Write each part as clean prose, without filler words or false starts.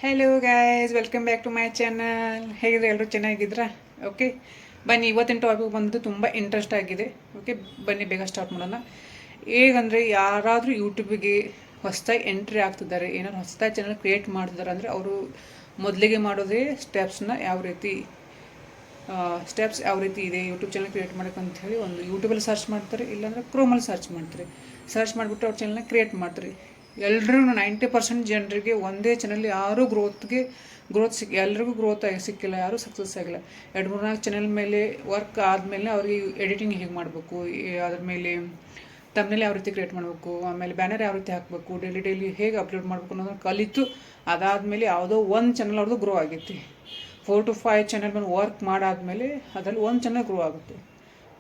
Hello guys, welcome back to my channel. ಹೇಗಿದ್ರೆ ಎಲ್ಲರೂ ಚೆನ್ನಾಗಿದ್ರಾ? ಓಕೆ, ಬನ್ನಿ. ಇವತ್ತಿನ ಟಾಪಿಕ್ ಬಂದು ತುಂಬ ಇಂಟ್ರೆಸ್ಟ್ ಆಗಿದೆ. ಓಕೆ, ಬನ್ನಿ ಬೇಗ ಸ್ಟಾರ್ಟ್ ಮಾಡೋಣ. ಹೇಗಂದರೆ, ಯಾರಾದರೂ ಯೂಟ್ಯೂಬಿಗೆ ಹೊಸದಾಗಿ ಎಂಟ್ರಿ ಆಗ್ತಿದ್ದಾರೆ, ಏನಾದ್ರು ಹೊಸದಾಗಿ ಚಾನಲ್ ಕ್ರಿಯೇಟ್ ಮಾಡ್ತಿದ್ದಾರೆ ಅಂದರೆ ಅವರು ಮೊದಲಿಗೆ ಮಾಡೋದೇ ಸ್ಟೆಪ್ಸ್ ಯಾವ ರೀತಿ ಇದೆ ಯೂಟ್ಯೂಬ್ ಚಾನಲ್ ಕ್ರಿಯೇಟ್ ಮಾಡೋಕ್ಕಂತ ಹೇಳಿ ಒಂದು ಯೂಟ್ಯೂಬಲ್ಲಿ ಸರ್ಚ್ ಮಾಡ್ತಾರೆ, ಇಲ್ಲಾಂದರೆ ಕ್ರೋಮಲ್ಲಿ ಸರ್ಚ್ ಮಾಡ್ತಾರೆ. ಸರ್ಚ್ ಮಾಡಿಬಿಟ್ಟು ಅವ್ರ ಚಾನಲ್ನ ಕ್ರಿಯೇಟ್ ಮಾಡ್ತಾರೆ. ಎಲ್ಲರೂ 90% ಜನರಿಗೆ ಒಂದೇ ಚಾನಲ್ ಯಾರೂ ಎಲ್ರಿಗೂ ಗ್ರೋತ್ ಸಿಕ್ಕಿಲ್ಲ, ಯಾರೂ ಸಕ್ಸಸ್ ಆಗಿಲ್ಲ. 2-3-4 ಚಾನಲ್ ಮೇಲೆ ವರ್ಕ್ ಆದಮೇಲೆ ಅವ್ರಿಗೆ ಎಡಿಟಿಂಗ್ ಹೇಗೆ ಮಾಡಬೇಕು, ಅದ್ರ ಮೇಲೆ ತಮ್ಮನೇಲಿ ಯಾವ ರೀತಿ ಕ್ರಿಯೇಟ್ ಮಾಡಬೇಕು, ಆಮೇಲೆ ಬ್ಯಾನರ್ ಯಾವ ರೀತಿ ಹಾಕಬೇಕು, ಡೈಲಿ ಹೇಗೆ ಅಪ್ಲೋಡ್ ಮಾಡಬೇಕು ಅನ್ನೋದನ್ನು ಕಲಿತು ಅದಾದಮೇಲೆ ಯಾವುದೋ ಒಂದು ಚಾನಲ್ ಅವ್ರದ್ದು ಗ್ರೋ ಆಗೈತಿ. 4 to 5 ಚಾನಲ್ ಮೇಲೆ ವರ್ಕ್ ಮಾಡಾದಮೇಲೆ ಅದರಲ್ಲಿ ಒಂದು ಚಾನಲ್ ಗ್ರೋ ಆಗುತ್ತೆ.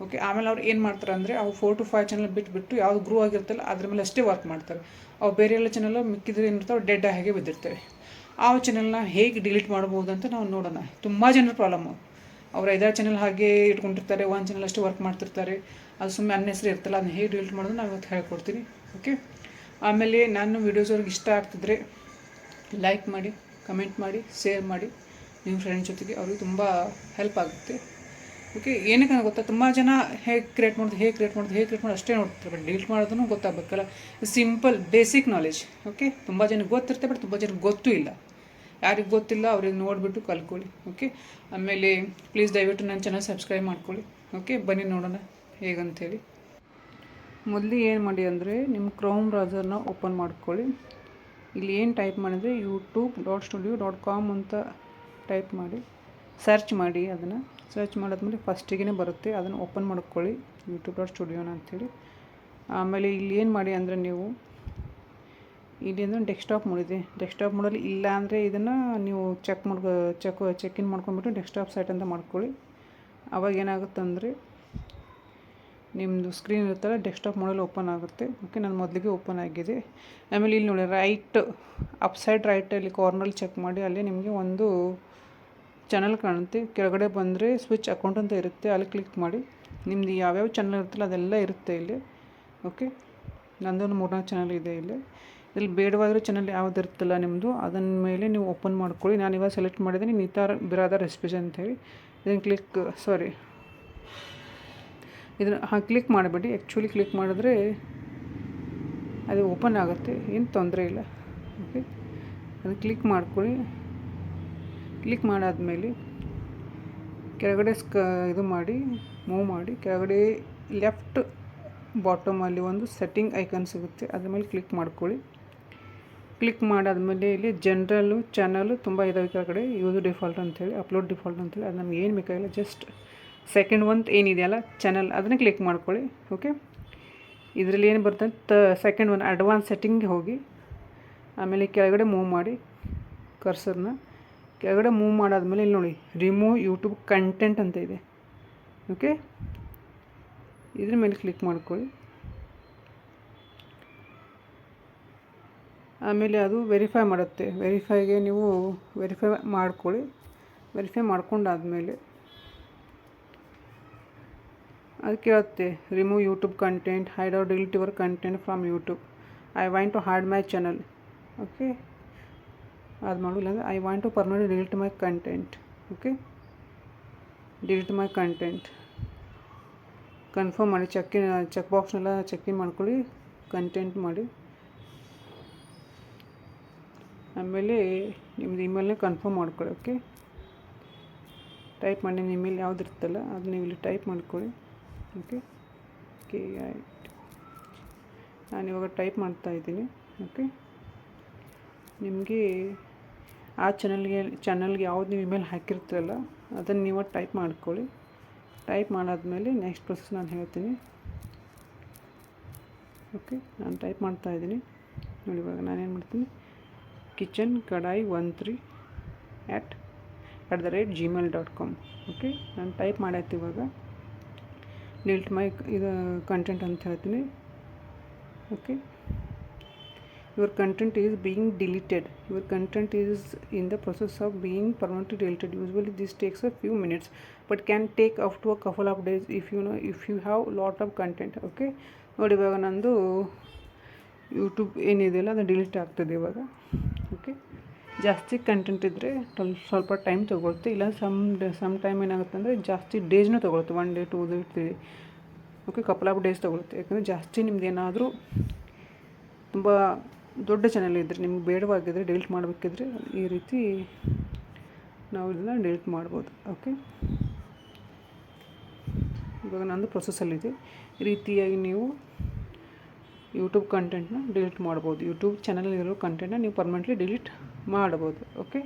ಓಕೆ, ಆಮೇಲೆ ಅವ್ರು ಏನು ಮಾಡ್ತಾರೆ ಅಂದರೆ ಅವು 4 to 5 ಚಾನಲ್ ಬಿಟ್ಟು ಯಾವುದು ಗ್ರೋ ಆಗಿರ್ತಲ್ಲ ಅದ್ರ ಮೇಲೆ ಅಷ್ಟೇ ವರ್ಕ್ ಮಾಡ್ತಾರೆ. ಅವು ಬೇರೆ ಎಲ್ಲ ಚಾನಲ್ ಮಿಕ್ಕಿದ್ರೆ ಏನಿರ್ತಾವೆ ಡೆಡ್ ಹಾಗೆ ಬಿದ್ದಿರ್ತವೆ. ಆ ಚಾನಲ್ನ ಹೇಗೆ ಡಿಲೀಟ್ ಮಾಡ್ಬೋದು ಅಂತ ನಾವು ನೋಡೋಣ. ತುಂಬ ಜನರ ಪ್ರಾಬ್ಲಮ್ಮು. ಅವ್ರು 5 ಚಾನಲ್ ಹಾಗೆ ಇಟ್ಕೊಂಡಿರ್ತಾರೆ, ಒಂದು ಚಾನಲ್ ಅಷ್ಟೇ ವರ್ಕ್ ಮಾಡ್ತಿರ್ತಾರೆ. ಅದು ಸುಮ್ಮನೆ ಅನ್ನೆಸರಿ ಇರ್ತಲ್ಲ, ಅದನ್ನ ಹೇಗೆ ಡಿಲೀಟ್ ಮಾಡೋದು ನಾನು ಇವತ್ತು ಹೇಳ್ಕೊಡ್ತೀನಿ. ಓಕೆ, ಆಮೇಲೆ ನಾನು ವೀಡಿಯೋಸ್ ಅವ್ರಿಗೆ ಇಷ್ಟ ಆಗ್ತಿದ್ರೆ ಲೈಕ್ ಮಾಡಿ, ಕಮೆಂಟ್ ಮಾಡಿ, ಶೇರ್ ಮಾಡಿ ನಿಮ್ಮ ಫ್ರೆಂಡ್ಸ್ ಜೊತೆಗೆ. ಅವ್ರಿಗೆ ತುಂಬ ಹೆಲ್ಪ್ ಆಗುತ್ತೆ. ಓಕೆ, ಏನಕ್ಕೆ ಗೊತ್ತಾ, ತುಂಬ ಜನ ಹೇಗೆ ಕ್ರಿಯೇಟ್ ಮಾಡೋದು ಅಷ್ಟೇ ನೋಡ್ತಾರೆ. ಬಟ್ ಡಿಲೀಟ್ ಮಾಡೋದನ್ನು ಗೊತ್ತಾಗಬೇಕಲ್ಲ. Simple basic knowledge. ಓಕೆ, ತುಂಬ ಜನಕ್ಕೆ ಗೊತ್ತಿರುತ್ತೆ, ಬಟ್ ತುಂಬ ಜನಕ್ಕೆ ಗೊತ್ತೂ ಇಲ್ಲ. ಯಾರಿಗೆ ಗೊತ್ತಿಲ್ಲ ಅವ್ರಿಗೆ ನೋಡಿಬಿಟ್ಟು ಕಲ್ತ್ಕೊಳ್ಳಿ. ಓಕೆ, ಆಮೇಲೆ ಪ್ಲೀಸ್ ದಯವಿಟ್ಟು ನನ್ನ ಚಾನಲ್ ಸಬ್ಸ್ಕ್ರೈಬ್ ಮಾಡ್ಕೊಳ್ಳಿ. ಓಕೆ, ಬನ್ನಿ ನೋಡೋಣ ಹೇಗಂತೇಳಿ. ಮೊದಲು ಏನು ಮಾಡಿ ಅಂದರೆ ನಿಮ್ಮ ಕ್ರೋಮ್ ಬ್ರೌಸರ್ನ ಓಪನ್ ಮಾಡ್ಕೊಳ್ಳಿ. ಇಲ್ಲಿ ಏನು ಟೈಪ್ ಮಾಡಿದರೆ youtube.studio.com ಅಂತ ಟೈಪ್ ಮಾಡಿ ಸರ್ಚ್ ಮಾಡಿ. ಅದನ್ನು ಸರ್ಚ್ ಮಾಡಿದ್ಮೇಲೆ ಫಸ್ಟಿಗೆ ಬರುತ್ತೆ, ಅದನ್ನು ಓಪನ್ ಮಾಡ್ಕೊಳ್ಳಿ youtube.studio ಅಂಥೇಳಿ. ಆಮೇಲೆ ಇಲ್ಲಿ ಏನು ಮಾಡಿ ಅಂದರೆ ನೀವು ಇಲ್ಲಿ ಅಂದರೆ ಡೆಸ್ಕ್ಟಾಪ್ ಮೋಡಿದೆ. ಡೆಸ್ಕ್ಟಾಪ್ ಮೋಡಲ್ಲಿ ಇಲ್ಲ ಅಂದರೆ ಇದನ್ನು ನೀವು ಚೆಕ್ ಇನ್ ಮಾಡ್ಕೊಂಡ್ಬಿಟ್ಟು ಡೆಸ್ಕ್ಟಾಪ್ ಸೈಟ್ ಅಂತ ಮಾಡ್ಕೊಳ್ಳಿ. ಆವಾಗ ಏನಾಗುತ್ತೆ ಅಂದರೆ ನಿಮ್ಮದು ಸ್ಕ್ರೀನ್ ಇರುತ್ತಲ್ಲ ಡೆಸ್ಕ್ಟಾಪ್ ಮೋಡಲ್ಲಿ ಓಪನ್ ಆಗುತ್ತೆ. ಓಕೆ, ನಾನು ಮೊದಲಿಗೆ ಓಪನ್ ಆಗಿದೆ. ಆಮೇಲೆ ಇಲ್ಲಿ ನೋಡಿ ಅಪ್ಸೈಡ್ ರೈಟಲ್ಲಿ ಕಾರ್ನಲ್ಲಿ ಚೆಕ್ ಮಾಡಿ, ಅಲ್ಲಿ ನಿಮಗೆ ಒಂದು ಚಾನಲ್ ಕಾಣುತ್ತೆ. ಕೆಳಗಡೆ ಬಂದರೆ ಸ್ವಿಚ್ ಅಕೌಂಟ್ ಅಂತ ಇರುತ್ತೆ, ಅಲ್ಲಿ ಕ್ಲಿಕ್ ಮಾಡಿ. ನಿಮ್ಮದು ಯಾವ್ಯಾವ ಚಾನಲ್ ಇರುತ್ತಲ್ಲ ಅದೆಲ್ಲ ಇರುತ್ತೆ ಇಲ್ಲಿ. ಓಕೆ, ನಂದೊಂದು 3-4 ಚಾನಲ್ ಇದೆ ಇಲ್ಲಿ. ಇಲ್ಲಿ ಬೇಡವಾಗಿರೋ ಚಾನಲ್ ಯಾವ್ದು ಇರುತ್ತಲ್ಲ ನಿಮ್ಮದು, ಅದನ್ನ ಮೇಲೆ ನೀವು ಓಪನ್ ಮಾಡ್ಕೊಳ್ಳಿ. ನಾನು ಇವಾಗ ಸೆಲೆಕ್ಟ್ ಮಾಡಿದ್ದೀನಿ ನಿತಾರ್ ಬಿರಾದರ್ ರೆಸಿಪೀಸ್ ಅಂತೇಳಿ. ಇದನ್ನು ಕ್ಲಿಕ್ ಮಾಡಬೇಡಿ. ಆ್ಯಕ್ಚುಲಿ ಕ್ಲಿಕ್ ಮಾಡಿದ್ರೆ ಅದು ಓಪನ್ ಆಗುತ್ತೆ, ಏನು ತೊಂದರೆ ಇಲ್ಲ. ಓಕೆ, ಅದನ್ನು ಕ್ಲಿಕ್ ಮಾಡ್ಕೊಳ್ಳಿ. ಕ್ಲಿಕ್ ಮಾಡಾದಮೇಲೆ ಕೆಳಗಡೆ ಮೂವ್ ಮಾಡಿ ಕೆಳಗಡೆ ಲೆಫ್ಟ್ ಬಾಟಮಲ್ಲಿ ಒಂದು ಸೆಟ್ಟಿಂಗ್ ಐಕನ್ ಸಿಗುತ್ತೆ, ಅದ್ರ ಮೇಲೆ ಕ್ಲಿಕ್ ಮಾಡ್ಕೊಳ್ಳಿ. ಕ್ಲಿಕ್ ಮಾಡಾದಮೇಲೆ ಇಲ್ಲಿ ಜನರಲ್ಲು ಚಾನಲು ತುಂಬ ಇದಾವೆ ಕೆಳಗಡೆ. ಯೂಸ್ ಡಿಫಾಲ್ಟ್ ಅಂತೇಳಿ, ಅಪ್ಲೋಡ್ ಡಿಫಾಲ್ಟ್ ಅಂತೇಳಿ, ಅದು ನಮ್ಗೆ ಏನು ಬೇಕಾಗಿಲ್ಲ. ಜಸ್ಟ್ ಸೆಕೆಂಡ್ ಒಂದು ಏನಿದೆಯಲ್ಲ ಚಾನಲ್, ಅದನ್ನೇ ಕ್ಲಿಕ್ ಮಾಡ್ಕೊಳ್ಳಿ. ಓಕೆ, ಇದರಲ್ಲಿ ಏನು ಬರ್ತದೆ ಸೆಕೆಂಡ್ ಒನ್ ಅಡ್ವಾನ್ಸ್ ಸೆಟ್ಟಿಂಗ್ಗೆ ಹೋಗಿ ಆಮೇಲೆ ಕೆಳಗಡೆ ಮೂವ್ ಮಾಡಿ ಕರ್ಸರ್ನ. ಕೆಳಗಡೆ ಮೂವ್ ಮಾಡಾದ್ಮೇಲೆ ಇಲ್ಲಿ ನೋಡಿ ರಿಮೂವ್ ಯೂಟ್ಯೂಬ್ ಕಂಟೆಂಟ್ ಅಂತ ಇದೆ. ಓಕೆ, ಇದ್ರ ಮೇಲೆ ಕ್ಲಿಕ್ ಮಾಡ್ಕೊಳ್ಳಿ. ಆಮೇಲೆ ಅದು ವೆರಿಫೈ ಮಾಡುತ್ತೆ. ವೆರಿಫೈಗೆ ನೀವು ವೆರಿಫೈ ಮಾಡ್ಕೊಳ್ಳಿ. ವೆರಿಫೈ ಮಾಡ್ಕೊಂಡಾದಮೇಲೆ ಅದು ಕೇಳುತ್ತೆ remove YouTube content, hide or delete your content from YouTube, I want to hide my channel. Okay, ಅದು ಮಾಡಿಲ್ಲ ಅಂದರೆ I want to permanent delete my content. Okay, delete my content confirm ಮಾಡಿ. Check ಬಾಕ್ಸ್ನೆಲ್ಲ check ಮಾಡ್ಕೊಳ್ಳಿ, content ಮಾಡಿ. ಆಮೇಲೆ ನಿಮ್ಮದು ಇಮೇಲ್ನ ಕನ್ಫರ್ಮ್ ಮಾಡ್ಕೊಳ್ಳಿ. ಓಕೆ, ಟೈಪ್ ಮಾಡಿ ನಿಮ್ಮ ಇಮೇಲ್ ಯಾವ್ದು ಇರುತ್ತಲ್ಲ ಅದು ನೀವು ಇಲ್ಲಿ ಟೈಪ್ ಮಾಡ್ಕೊಳ್ಳಿ. ಓಕೆ, ನಾನಿವಾಗ ಟೈಪ್ ಮಾಡ್ತಾಯಿದ್ದೀನಿ. ಓಕೆ, ನಿಮಗೆ ಆ ಚಾನಲ್ಗೆ ಯಾವ್ದು ನೀವು ಇಮೇಲ್ ಹಾಕಿರ್ತೀರಲ್ಲ ಅದನ್ನು ನೀವು ಟೈಪ್ ಮಾಡ್ಕೊಳ್ಳಿ. ಟೈಪ್ ಮಾಡಾದ್ಮೇಲೆ ನೆಕ್ಸ್ಟ್ ಪ್ರೊಸೆಸ್ ನಾನು ಹೇಳ್ತೀನಿ. ಓಕೆ, ನಾನು ಟೈಪ್ ಮಾಡ್ತಾಯಿದ್ದೀನಿ ನೋಡಿ. ಇವಾಗ ನಾನೇನು ಮಾಡ್ತೀನಿ, ಕಿಚನ್ ಕಡಾಯಿ 13 @gmail.com. ಓಕೆ, ನಾನು ಟೈಪ್ ಮಾಡಾಯ್ತು. ಇವಾಗ ಡಿಲೀಟ್ ಮೈ ಇದು ಕಂಟೆಂಟ್ ಅಂತ ಹೇಳ್ತೀನಿ. Okay, your content is being deleted. Your content is in the process of being permanently deleted. Usually this takes a few minutes but can take up to a couple of days if you have lot of content. Okay, ನೋಡಿ ಇವಾಗ ನಂದು YouTube ಏನಿದೆಯಲ್ಲ ಅದು delete ಆಗ್ತದೆ ಇವಾಗ. Okay, ಜಾಸ್ತಿ content ಇದ್ದರೆ ಸ್ವಲ್ಪ ಟೈಮ್ ತೊಗೊಳುತ್ತೆ, ಇಲ್ಲ ಸಮ್ ಟೈಮ್ ಏನಾಗುತ್ತೆ ಅಂದರೆ ಜಾಸ್ತಿ ಡೇಸ್ನೂ ತೊಗೊಳುತ್ತೆ, 1 day 2 day 3 day. Okay, couple of days ತೊಗೊಳುತ್ತೆ. ಯಾಕಂದರೆ ಜಾಸ್ತಿ ನಿಮ್ದು ಏನಾದರೂ ತುಂಬ ದೊಡ್ಡ ಚಾನಲ್ ಇದ್ದರೆ, ನಿಮ್ಗೆ ಬೇಡವಾಗಿದ್ದರೆ ಡಿಲೀಟ್ ಮಾಡಬೇಕಿದ್ರೆ ಈ ರೀತಿ ನಾವು ಇದನ್ನು ಡಿಲೀಟ್ ಮಾಡ್ಬೋದು. ಓಕೆ, ಇವಾಗ ನಂದು ಪ್ರೊಸೆಸಲ್ಲಿದೆ. ಈ ರೀತಿಯಾಗಿ ನೀವು ಯೂಟ್ಯೂಬ್ ಕಂಟೆಂಟ್ನ ಡಿಲೀಟ್ ಮಾಡ್ಬೋದು. ಯೂಟ್ಯೂಬ್ ಚಾನಲಲ್ಲಿರೋ ಕಂಟೆಂಟ್ನ ನೀವು ಪರ್ಮನೆಂಟ್ಲಿ ಡಿಲೀಟ್ ಮಾಡ್ಬೋದು. ಓಕೆ,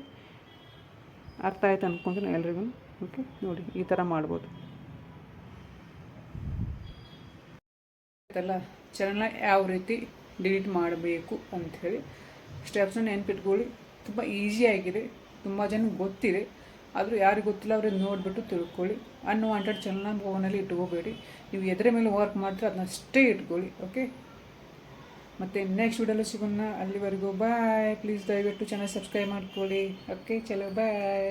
ಅರ್ಥ ಆಯ್ತು ಅಂದ್ಕೊಂತೀನಿ ಎಲ್ರಿಗೂ. ಓಕೆ, ನೋಡಿ ಈ ಥರ ಮಾಡ್ಬೋದು. ಆಯ್ತಲ್ಲ, ಚಾನಲ್ನ ಯಾವ ರೀತಿ ಡಿಲೀಟ್ ಮಾಡಬೇಕು ಅಂಥೇಳಿ ಸ್ಟೆಪ್ಸ್ನ ನೆನ್ಪಿಟ್ಕೊಳ್ಳಿ. ತುಂಬ ಈಸಿಯಾಗಿದೆ, ತುಂಬ ಜನ ಗೊತ್ತಿದೆ, ಆದರೂ ಯಾರಿಗೆ ಗೊತ್ತಿಲ್ಲ ಅವ್ರಿಗೆ ನೋಡಿಬಿಟ್ಟು ತಿಳ್ಕೊಳ್ಳಿ. ಅನ್ವಾಂಟೆಡ್ ಚಾನಲ್ನ ಫೋನಲ್ಲಿ ಇಟ್ಕೋಬೇಡಿ. ನೀವು ಎದರ ಮೇಲೆ ವರ್ಕ್ ಮಾಡ್ತೀರ ಅದನ್ನಷ್ಟೇ ಇಟ್ಕೊಳ್ಳಿ. ಓಕೆ, ಮತ್ತು ನೆಕ್ಸ್ಟ್ ವಿಡಿಯೋಲಿ ಸಿಗೋಣ. ಅಲ್ಲಿವರೆಗೂ ಬಾಯ್. ಪ್ಲೀಸ್ ದಯವಿಟ್ಟು ಚಾನಲ್ ಸಬ್ಸ್ಕ್ರೈಬ್ ಮಾಡ್ಕೊಳ್ಳಿ. ಓಕೆ, ಚಲೋ ಬಾಯ್.